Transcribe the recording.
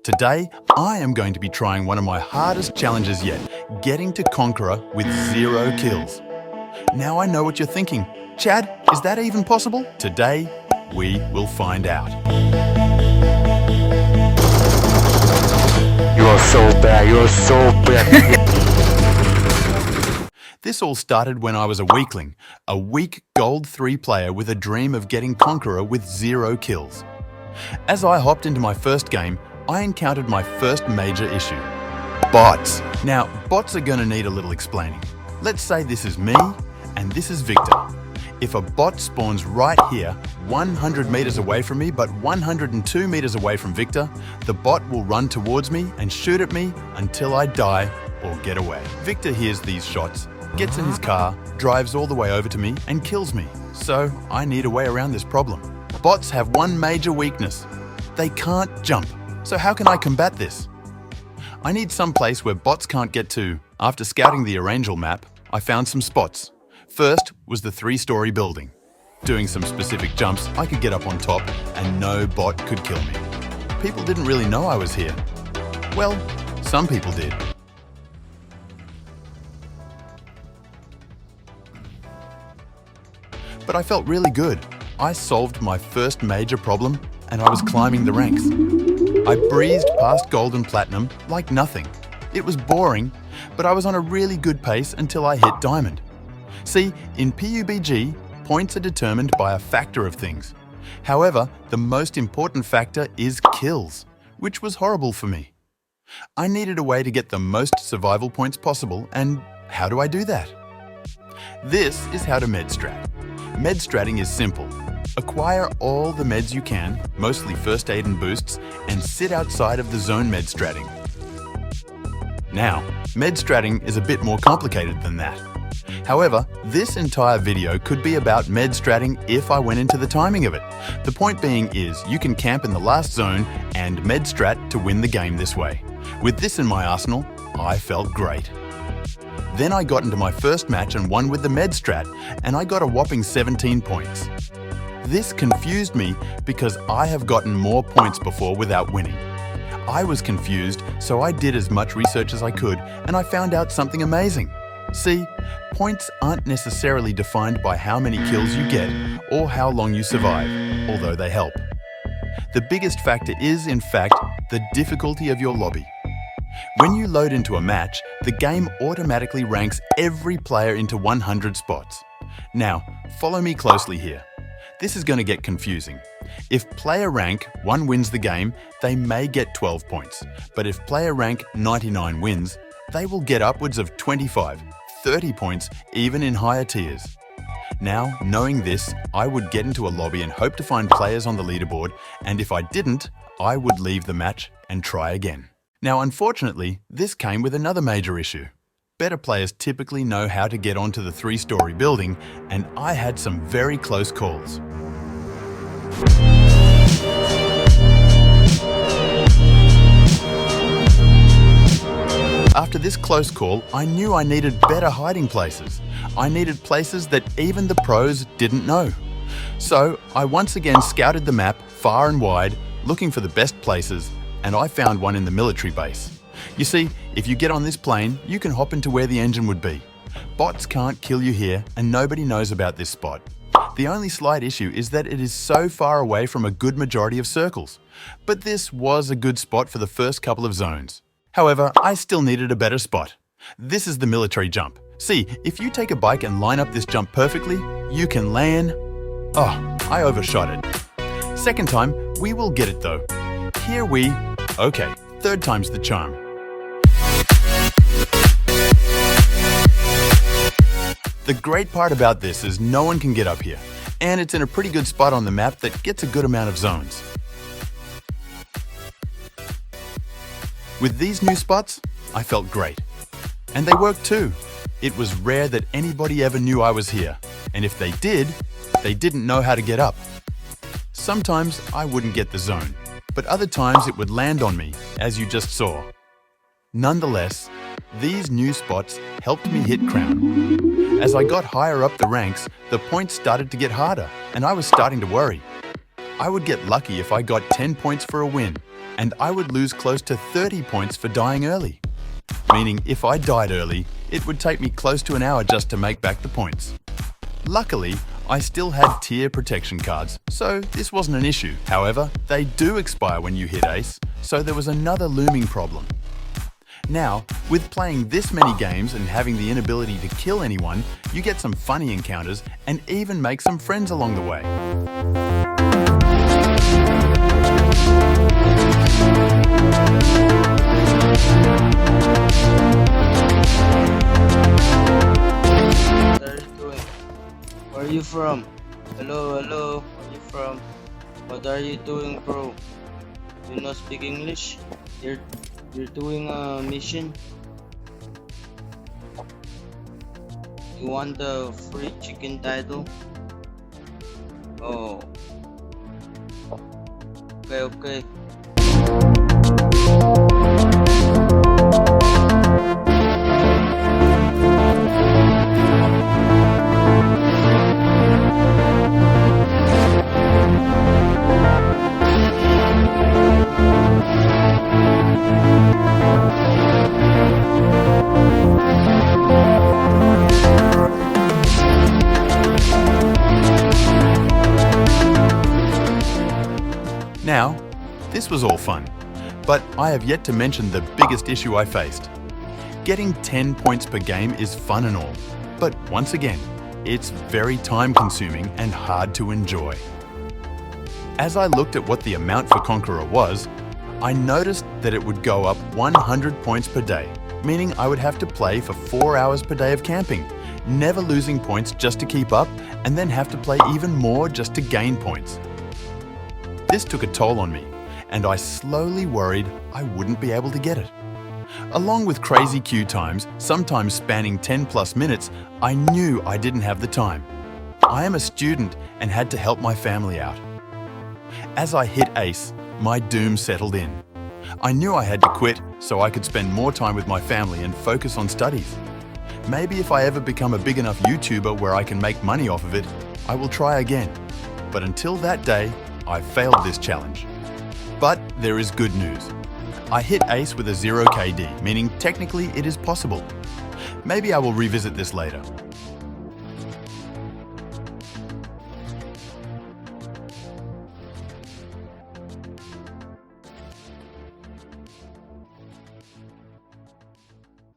Today, I am going to be trying one of my hardest challenges yet, getting to Conqueror with 0 kills. Now I know what you're thinking. Chad, is that even possible? Today, we will find out. You're so bad. This all started when I was a weakling, a weak Gold 3 player with a dream of getting Conqueror with 0 kills. As I hopped into my first game, I encountered my first major issue. Bots. Now, bots are going to need a little explaining. Let's say this is me and this is Victor. If a bot spawns right here, 100 meters away from me but 102 meters away from Victor, the bot will run towards me and shoot at me until I die or get away. Victor hears these shots, gets in his car, drives all the way over to me and kills me. So I need a way around this problem. Bots have one major weakness. They can't jump. So how can I combat this? I need some place where bots can't get to. After scouting the Challange map, I found some spots. First was the 3-story building. Doing some specific jumps, I could get up on top and no bot could kill me. People didn't really know I was here. Well, some people did. But I felt really good. I solved my first major problem and I was climbing the ranks. I breezed past gold and platinum like nothing. It was boring, but I was on a really good pace until I hit diamond. See, in Pubg, points are determined by a factor of things. However, the most important factor is kills, which was horrible for me. I needed a way to get the most survival points possible, and how do I do that? This is how to medstrat. Medstratting is simple. Acquire all the meds you can, mostly first aid and boosts, and sit outside of the zone medstratting. Now, medstratting is a bit more complicated than that. However, this entire video could be about medstratting if I went into the timing of it. The point being is you can camp in the last zone and medstrat to win the game this way. With this in my arsenal, I felt great. Then I got into my first match and won with the medstrat, and I got a whopping 17 points. This confused me because I have gotten more points before without winning. I was confused, so I did as much research as I could, and I found out something amazing. See, points aren't necessarily defined by how many kills you get or how long you survive, although they help. The biggest factor is, in fact, the difficulty of your lobby. When you load into a match, the game automatically ranks every player into 100 spots. Now, follow me closely here. This is going to get confusing. If player rank 1 wins the game, they may get 12 points. But if player rank 99 wins, they will get upwards of 25, 30 points, even in higher tiers. Now, knowing this, I would get into a lobby and hope to find players on the leaderboard, and if I didn't, I would leave the match and try again. Now, unfortunately, this came with another major issue. Better players typically know how to get onto the 3-story building, and I had some very close calls. After this close call, I knew I needed better hiding places. I needed places that even the pros didn't know. So I once again scouted the map far and wide, looking for the best places, and I found one in the military base. You see, if you get on this plane, you can hop into where the engine would be. Bots can't kill you here, and nobody knows about this spot. The only slight issue is that it is so far away from a good majority of circles. But this was a good spot for the first couple of zones. However, I still needed a better spot. This is the military jump. See, if you take a bike and line up this jump perfectly, you can land... Oh, I overshot it. Second time, we will get it though. Here we... Okay, third time's the charm. The great part about this is no one can get up here, and it's in a pretty good spot on the map that gets a good amount of zones. With these new spots, I felt great. And they worked too. It was rare that anybody ever knew I was here, and if they did, they didn't know how to get up. Sometimes I wouldn't get the zone, but other times it would land on me, as you just saw. Nonetheless, these new spots helped me hit crown. As I got higher up the ranks, the points started to get harder, and I was starting to worry. I would get lucky if I got 10 points for a win, and I would lose close to 30 points for dying early. Meaning if I died early, it would take me close to an hour just to make back the points. Luckily, I still had tier protection cards, so this wasn't an issue. However, they do expire when you hit ace, so there was another looming problem. Now, with playing this many games and having the inability to kill anyone, you get some funny encounters and even make some friends along the way. What are you doing? Where are you from? Hello, hello. Where are you from? What are you doing, bro? Do you not speak English? You're doing a mission? You want the free chicken title? Oh. Okay. Now, this was all fun, but I have yet to mention the biggest issue I faced. Getting 10 points per game is fun and all, but once again, it's very time-consuming and hard to enjoy. As I looked at what the amount for Conqueror was, I noticed that it would go up 100 points per day, meaning I would have to play for 4 hours per day of camping, never losing points just to keep up, and then have to play even more just to gain points. This took a toll on me, and I slowly worried I wouldn't be able to get it. Along with crazy queue times, sometimes spanning 10+ minutes, I knew I didn't have the time. I am a student and had to help my family out. As I hit ace, my doom settled in. I knew I had to quit so I could spend more time with my family and focus on studies. Maybe if I ever become a big enough YouTuber where I can make money off of it, I will try again. But until that day, I failed this challenge. But there is good news. I hit ace with a 0 KD, meaning technically it is possible. Maybe I will revisit this later.